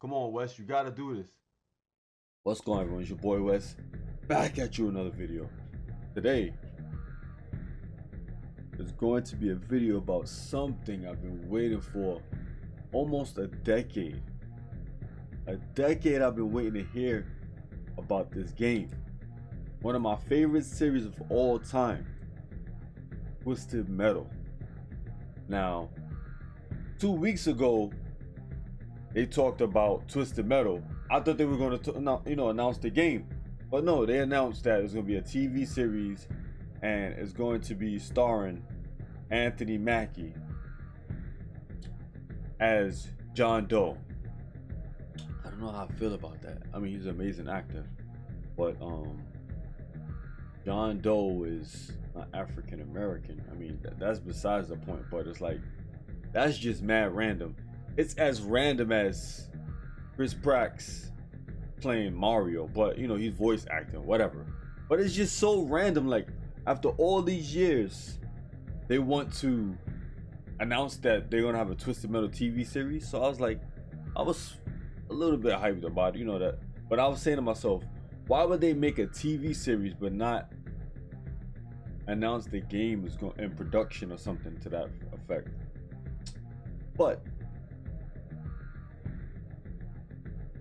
Come on, Wes, you gotta do this. What's going on, everyone? It's your boy Wes, back at you with another video. Today is going to be a video about something I've been waiting for almost a decade. A decade I've been waiting to hear about this game. One of my favorite series of all time, Twisted Metal. Now, 2 weeks ago, they talked about Twisted Metal. I thought they were going to, announce the game, but no, they announced that it's going to be a TV series, and it's going to be starring Anthony Mackie as John Doe. I don't know how I feel about that. I mean, he's an amazing actor, but John Doe is not African American. I mean, that's besides the point. But it's like, that's just mad random. It's as random as Chris Pratt's playing Mario, but he's voice acting, whatever. But it's just so random. Like, after all these years, they want to announce that they're gonna have a Twisted Metal TV series. So I was a little bit hyped about it, that. But I was saying to myself, why would they make a TV series but not announce the game is going in production or something to that effect? But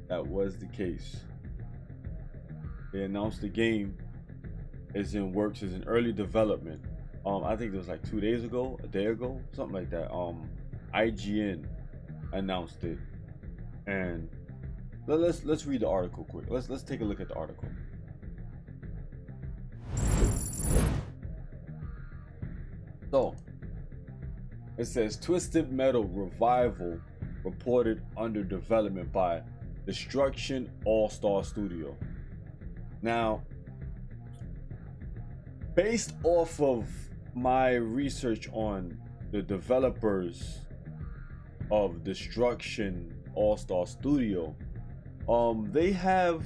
that was the case. They announced the game is in works, is in early development. I think it was like 2 days ago, a day ago, something like that. IGN announced it, and let's read the article quick. Let's take a look at the article. So it says Twisted Metal Revival reported under development by Destruction All-Star Studio. Now, based off of my research on the developers of Destruction All-Star Studio, they have,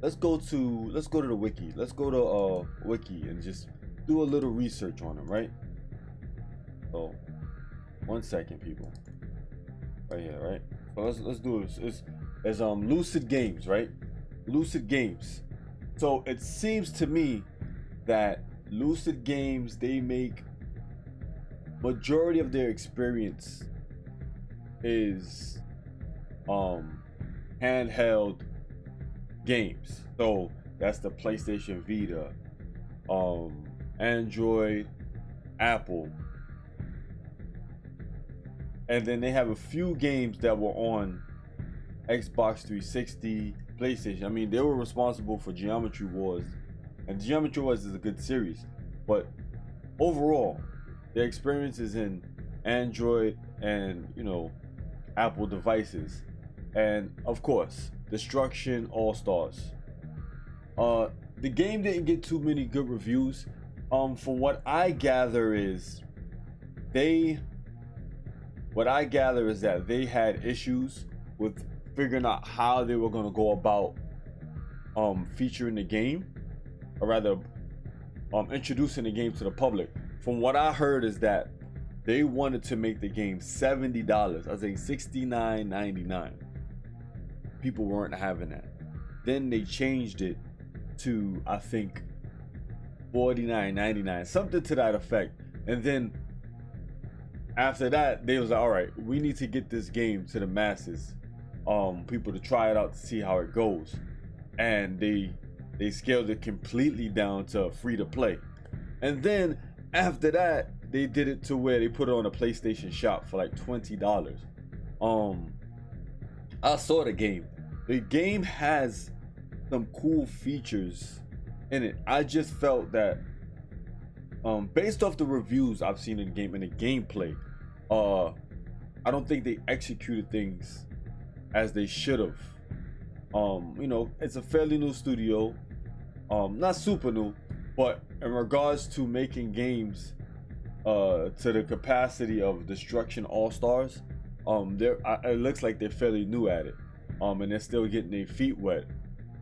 let's go to the wiki. Let's go to wiki and just do a little research on them, right? So 1 second, people. Right here, right? So let's do this. It's Lucid Games, right? Lucid Games. So it seems to me that Lucid Games, they make majority of their experience is handheld games. So that's the PlayStation Vita, Android, Apple, and then they have a few games that were on Xbox 360, PlayStation. I mean, they were responsible for Geometry Wars, and Geometry Wars is a good series, but overall their experience is in Android and Apple devices. And of course, Destruction All Stars. The game didn't get too many good reviews. From what I gather is that they had issues with figuring out how they were going to go about featuring the game, or rather introducing the game to the public. From what I heard is that they wanted to make the game $70. I think $69.99. People weren't having that. Then they changed it to, I think, $49.99, something to that effect. And then after that, they was like, all right, we need to get this game to the masses, people to try it out to see how it goes. And they scaled it completely down to free to play. And then after that, they did it to where they put it on a PlayStation Shop for like $20. I saw the game. The game has some cool features in it. I just felt that based off the reviews I've seen in the game and the gameplay, I don't think they executed things as they should have. It's a fairly new studio, not super new, but in regards to making games to the capacity of Destruction All Stars, it looks like they're fairly new at it, and they're still getting their feet wet.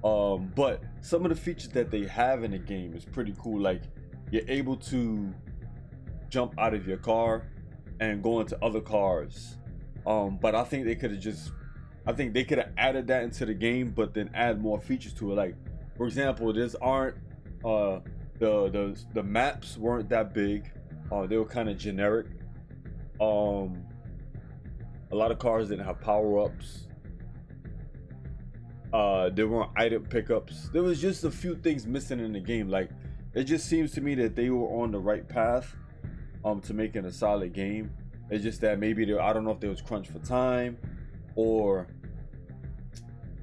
But some of the features that they have in the game is pretty cool. Like, you're able to jump out of your car and go into other cars. But I think they could have just I think they could have added that into the game, but then add more features to it. Like, for example, there's aren't the maps weren't that big. They were kind of generic. A lot of cars didn't have power-ups. There weren't item pickups. There was just a few things missing in the game. Like, it just seems to me that they were on the right path to making a solid game. It's just that maybe I don't know if they was crunched for time, or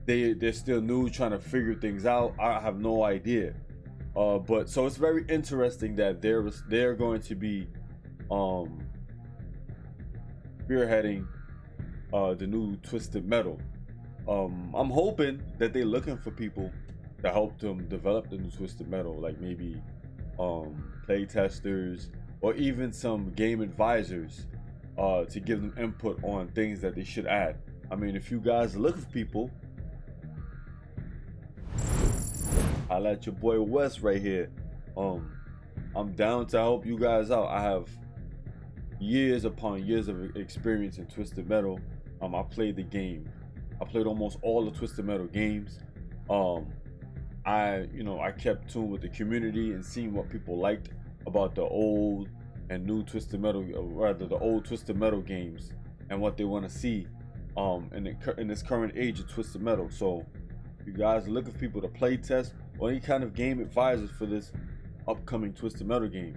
they're still new, trying to figure things out. I have no idea. But so it's very interesting that they're going to be spearheading the new Twisted Metal. I'm hoping that they're looking for people to help them develop the new Twisted Metal, like maybe play testers or even some game advisors to give them input on things that they should add. I mean, if you guys are looking for people, holla at your boy Wes right here. I'm down to help you guys out. I have years upon years of experience in Twisted Metal. I played the game. I played almost all the Twisted Metal games. I kept tuned with the community and seeing what people liked about the old and new Twisted Metal, or rather the old Twisted Metal games, and what they want to see in this current age of Twisted Metal. So if you guys are looking for people to play test or any kind of game advisors for this upcoming Twisted Metal game,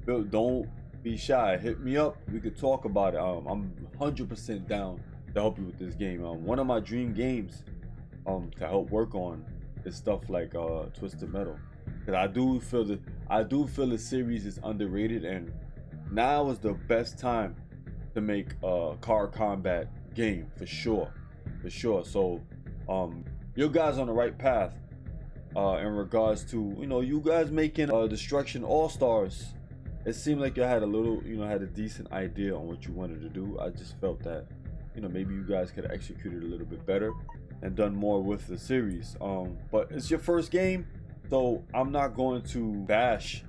don't be shy. Hit me up. We could talk about it. I'm 100% down to help you with this game. One of my dream games to help work on is stuff like Twisted Metal, because I do feel the series is underrated, and now is the best time to make a car combat game for sure. So you guys on the right path in regards to you guys making Destruction All-Stars. It seemed like you had a decent idea on what you wanted to do. I just felt that maybe you guys could have executed a little bit better and done more with the series. But it's your first game, so I'm not going to bash,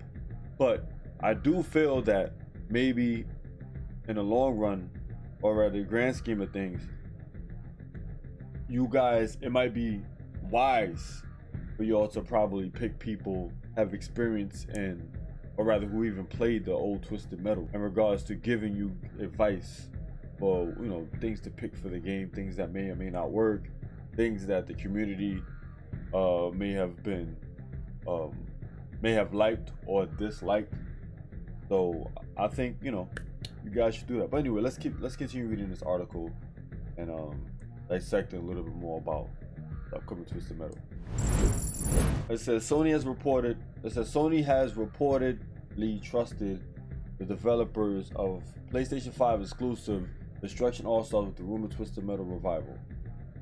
but I do feel that maybe in the long run, or rather the grand scheme of things, you guys, it might be wise for y'all to probably pick people have experience in, or rather who even played the old Twisted Metal, in regards to giving you advice for things to pick for the game, things that may or may not work, things that the community may have liked or disliked. So I think you guys should do that. But anyway, let's continue reading this article and dissecting a little bit more about the upcoming Twisted Metal. It says Sony has reportedly trusted the developers of PlayStation 5 exclusive Destruction All-Stars with the rumored Twisted Metal revival.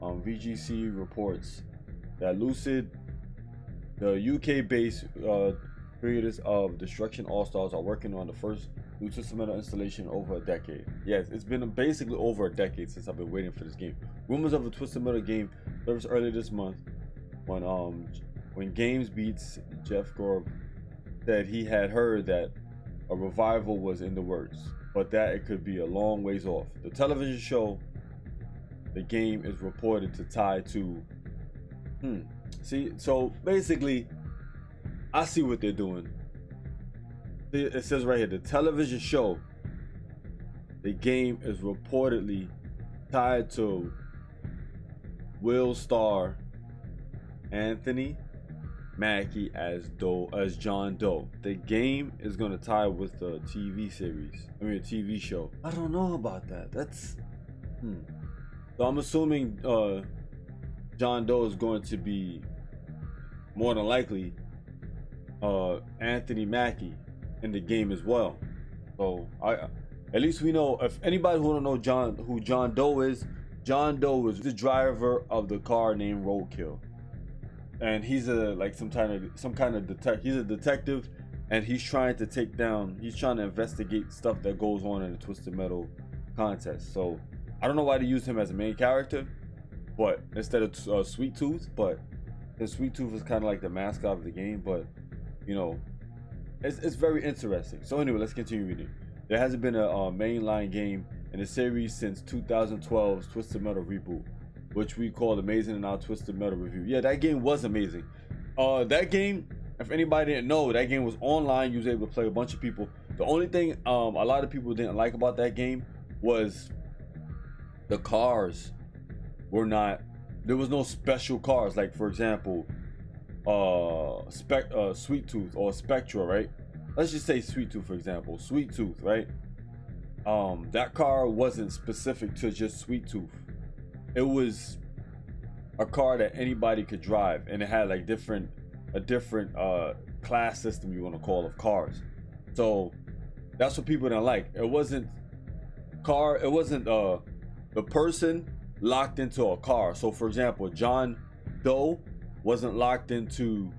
VGC reports that Lucid, the UK-based creators of Destruction All-Stars, are working on the first new Twisted Metal installation in over a decade. Yes, it's been basically over a decade since I've been waiting for this game. Rumors of a Twisted Metal game surfaced earlier this month when Games Beats Jeff Gorb said he had heard that a revival was in the works, but that it could be a long ways off. The television show the game is reported to tie to. See, so basically, I see what they're doing. It says right here, the television show, the game is reportedly tied to will star Anthony Mackie as John Doe. The game is gonna tie with the TV series. I mean, a TV show. I don't know about that. That's So I'm assuming John Doe is going to be more than likely Anthony Mackie in the game as well. So at least we know, if anybody who don't know who John Doe is the driver of the car named Roadkill. And he's some kind of detective. He's a detective, and he's trying to investigate stuff that goes on in the Twisted Metal contest. So I don't know why they used him as a main character, but instead of Sweet Tooth, but Sweet Tooth is kind of like the mascot of the game. But it's very interesting. So anyway, let's continue reading. There hasn't been a mainline game in the series since 2012's Twisted Metal reboot. which we called Amazing in our Twisted Metal review. Yeah, that game was amazing. That game, if anybody didn't know, that game was online. You was able to play a bunch of people. The only thing a lot of people didn't like about that game was the cars were not, there was no special cars. Like, for example, Sweet Tooth or Spectra, right? Let's just say Sweet Tooth, for example. Sweet Tooth, right? That car wasn't specific to just Sweet Tooth. It was a car that anybody could drive, and it had like a different class system, you want to call, of cars. So that's what people didn't like. It wasn't the person locked into a car. So for example, John Doe wasn't locked into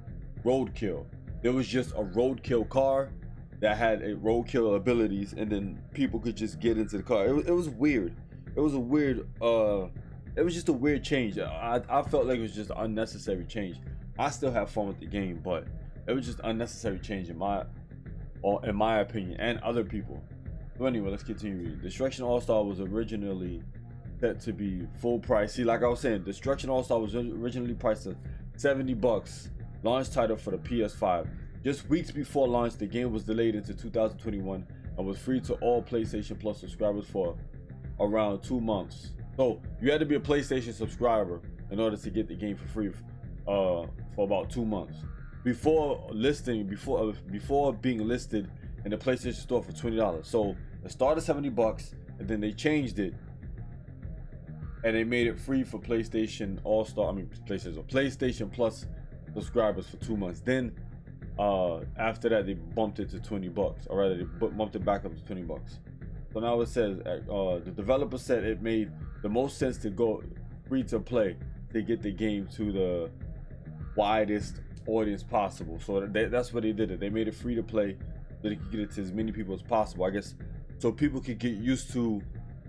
Roadkill. There was just a Roadkill car that had a Roadkill abilities, and then people could just get into the car. It was weird. It was a weird it was just a weird change. I felt like it was just an unnecessary change. I still have fun with the game, but it was just unnecessary change in my opinion and other people. But anyway, let's continue reading. Destruction All-Star was originally set to be full price. See, like I was saying, Destruction All-Star was originally priced at $70. Launch title for the PS5. Just weeks before launch, the game was delayed into 2021 and was free to all PlayStation Plus subscribers for around 2 months. So you had to be a PlayStation subscriber in order to get the game for free for about 2 months. Before being listed in the PlayStation Store for $20. So it started $70, and then they changed it, and they made it free for PlayStation PlayStation Plus subscribers for 2 months. Then after that, they bumped it to $20, or rather, they bumped it back up to $20. So now it says the developer said it made the most sense to go free to play to get the game to the widest audience possible. So that's what they did. They made it free to play so they could get it to as many people as possible, I guess, so people could get used to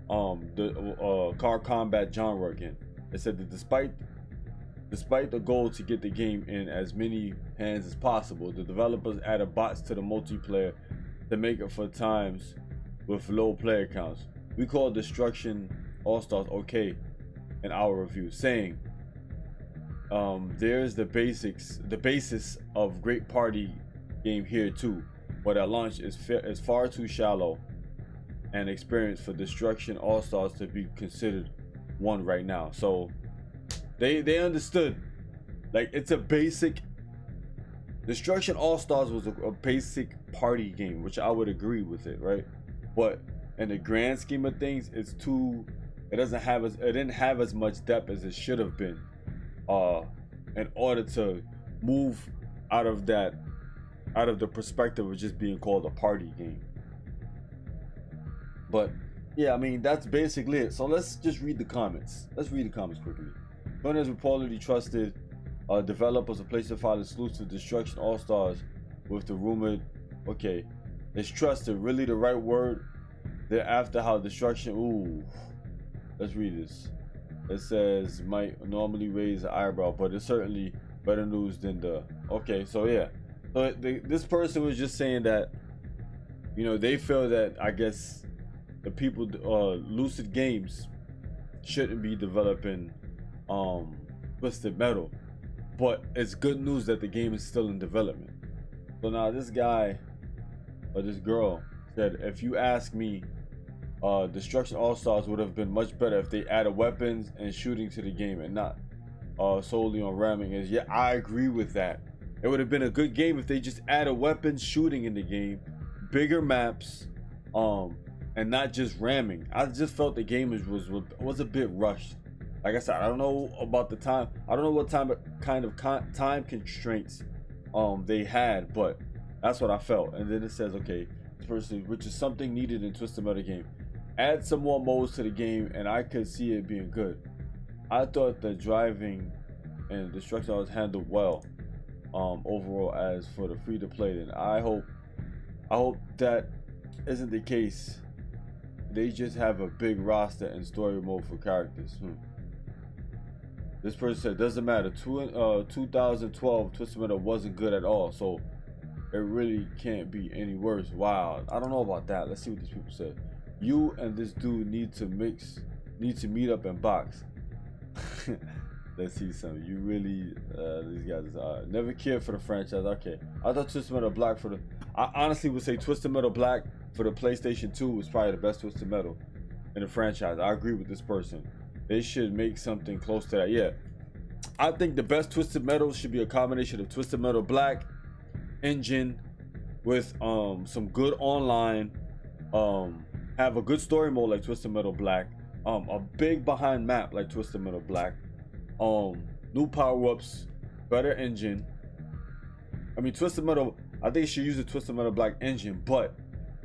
the car combat genre again. They said that despite the goal to get the game in as many hands as possible, the developers added bots to the multiplayer to make up for times with low player counts. We call Destruction All-Stars okay in our review, saying there's the basis of great party game here too, but at launch is far too shallow an experience for Destruction All-Stars to be considered one right now. So they understood, like, it's a basic. Destruction All-Stars was a basic party game, which I would agree with it, right? But in the grand scheme of things, it didn't have as much depth as it should have been in order to move out of the perspective of just being called a party game. But yeah, I mean, that's basically it. So let's just read the comments. Let's read the comments quickly. Sony has reportedly trusted developers of PlayStation 5 exclusive Destruction All-Stars with the rumored, okay, is trusted really the right word? Thereafter, how Destruction, ooh, let's read this. It says might normally raise an eyebrow, but it's certainly better news than the, okay, so yeah. So this person was just saying that, you know, they feel that, I guess, the people, Lucid Games shouldn't be developing Twisted Metal, but it's good news that the game is still in development. So now this guy or this girl said, if you ask me, Destruction All-Stars would have been much better if they added weapons and shooting to the game and not solely on ramming. Is, yeah, I agree with that. It would have been a good game if they just added weapons, shooting in the game, bigger maps, and not just ramming. I just felt the game was a bit rushed. Like I said, I don't know about the time. I don't know what kind of time constraints they had, but that's what I felt. And then it says, okay, this person, which is something needed in Twisted Metal game. Add some more modes to the game, and I could see it being good. I thought the driving and destruction was handled well overall. As for the free to play, then I hope that isn't the case. They just have a big roster and story mode for characters. This person said, doesn't matter. 2012 Twisted Metal wasn't good at all, so it really can't be any worse. Wow, I don't know about that. Let's see what these people said. You and this dude need to meet up and box. Let's see some. You really, these guys never cared for the franchise. Okay, I thought Twisted Metal Black for the. I honestly would say Twisted Metal Black for the PlayStation 2 was probably the best Twisted Metal in the franchise. I agree with this person. They should make something close to that. Yeah, I think the best Twisted Metal should be a combination of Twisted Metal Black engine with some good online, have a good story mode like Twisted Metal Black, a big behind map like Twisted Metal Black. New power-ups, better engine. I mean, Twisted Metal, I think you should use the Twisted Metal Black engine, but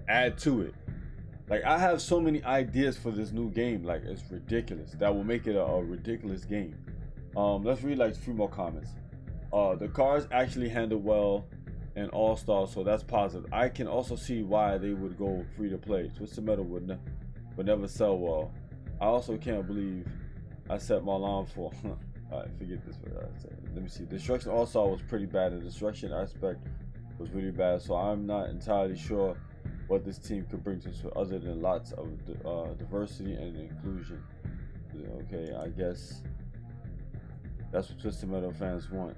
add to it. Like, I have so many ideas for this new game, like, it's ridiculous. That will make it a ridiculous game. Let's read like 3 more comments. The cars actually handle well in All-Star, so that's positive. I can also see why they would go free to play. Twisted Metal would never sell well. I also can't believe I set my alarm for. Alright, forget this. Let me see. Destruction All-Star was pretty bad. The destruction aspect was really bad. So I'm not entirely sure what this team could bring to us other than lots of diversity and inclusion. Okay, I guess that's what Twisted Metal fans want.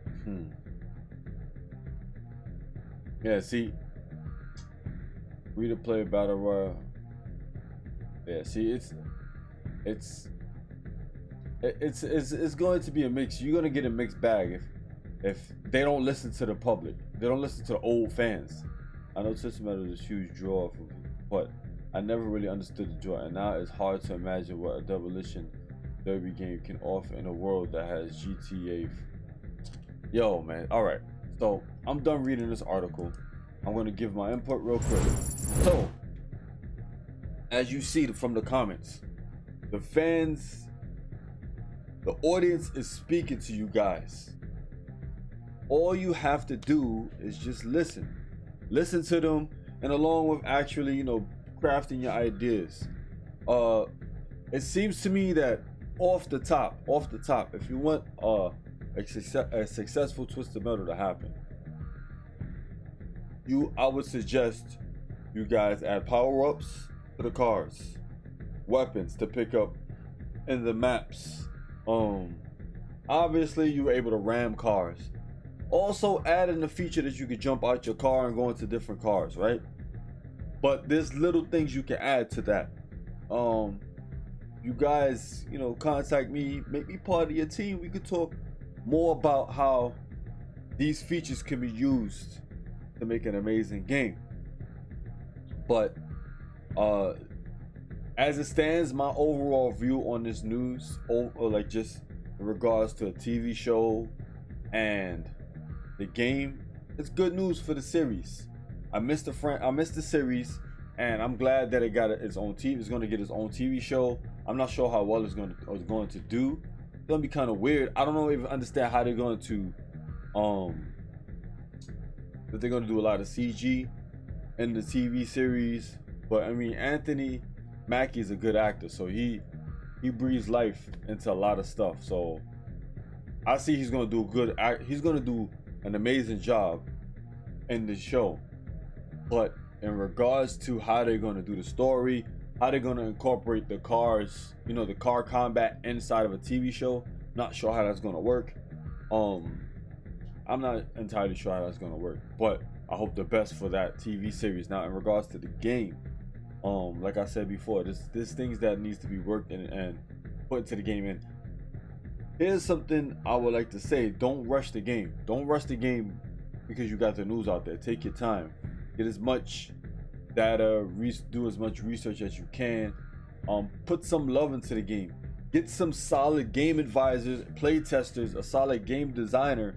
Yeah, see, free to play battle royale. Yeah, see, it's going to be a mix. You're gonna get a mixed bag if they don't listen to the public. They don't listen to the old fans. I know Twisted Metal is a huge draw, but I never really understood the draw, and now it's hard to imagine what a Demolition Derby game can offer in a world that has GTA. Yo, man. All right, so I'm done reading this article. I'm gonna give my input real quick. So, as you see from the comments, the fans. The audience is speaking to you guys. All you have to do is just listen. Listen to them, and along with actually, crafting your ideas. It seems to me that off the top, if you want a successful Twisted Metal to happen, I would suggest you guys add power-ups to the cars, weapons to pick up in the maps. Obviously you were able to ram cars. Also add in the feature that you could jump out your car and go into different cars, right? But there's little things you can add to that. You guys, contact me, make me part of your team. We could talk more about how these features can be used to make an amazing game. But as it stands, my overall view on this news, like just in regards to a TV show and the game, it's good news for the series. I missed the series, and I'm glad that it got its own TV. It's going to get its own TV show. I'm not sure how well it's going to do. It's going to be kind of weird. I don't know if I understand how they're going to that they're going to do a lot of CG in the TV series. But I mean, Anthony Mackie is a good actor, so he breathes life into a lot of stuff. So I see he's gonna do he's gonna do an amazing job in the show. But in regards to how they're gonna do the story, how they're gonna incorporate the cars, the car combat inside of a TV show, not sure how that's gonna work. I'm not entirely sure how that's gonna work, but I hope the best for that TV series. Now, in regards to the game, like I said before, there's things that needs to be worked in and put into the game. And here's something I would like to say: don't rush the game. Don't rush the game because you got the news out there. Take your time. Get as much data. Do as much research as you can. Put some love into the game. Get some solid game advisors, play testers, a solid game designer,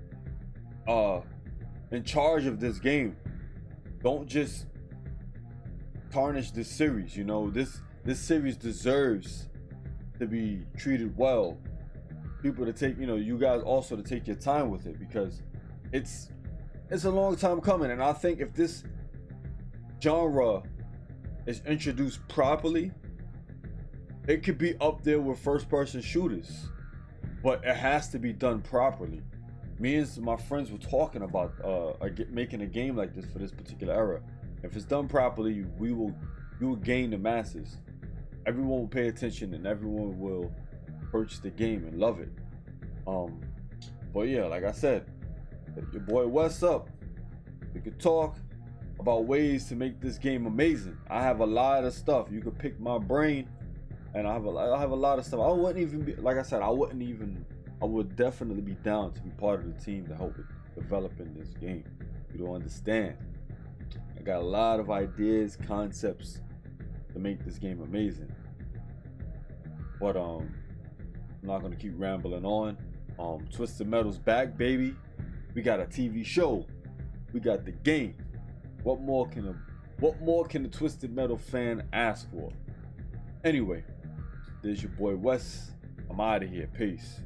in charge of this game. Don't just tarnish this series. This series deserves to be treated well. People to take, you guys also to take your time with it, because it's a long time coming. And I think if this genre is introduced properly, it could be up there with first-person shooters, but it has to be done properly. Me and my friends were talking about making a game like this for this particular era. If it's done properly, you will gain the masses. Everyone will pay attention, and everyone will purchase the game and love it. But yeah, like I said, hit your boy Wes up. We could talk about ways to make this game amazing. I have a lot of stuff. You could pick my brain, and I have a lot of stuff. I wouldn't even be, like I said, I would definitely be down to be part of the team to help with developing this game. You don't understand. I got a lot of ideas, concepts to make this game amazing. But I'm not gonna keep rambling on. Twisted Metal's back, baby. We got a TV show. We got the game. What more can a Twisted Metal fan ask for? Anyway, there's your boy Wes. I'm out of here. Peace.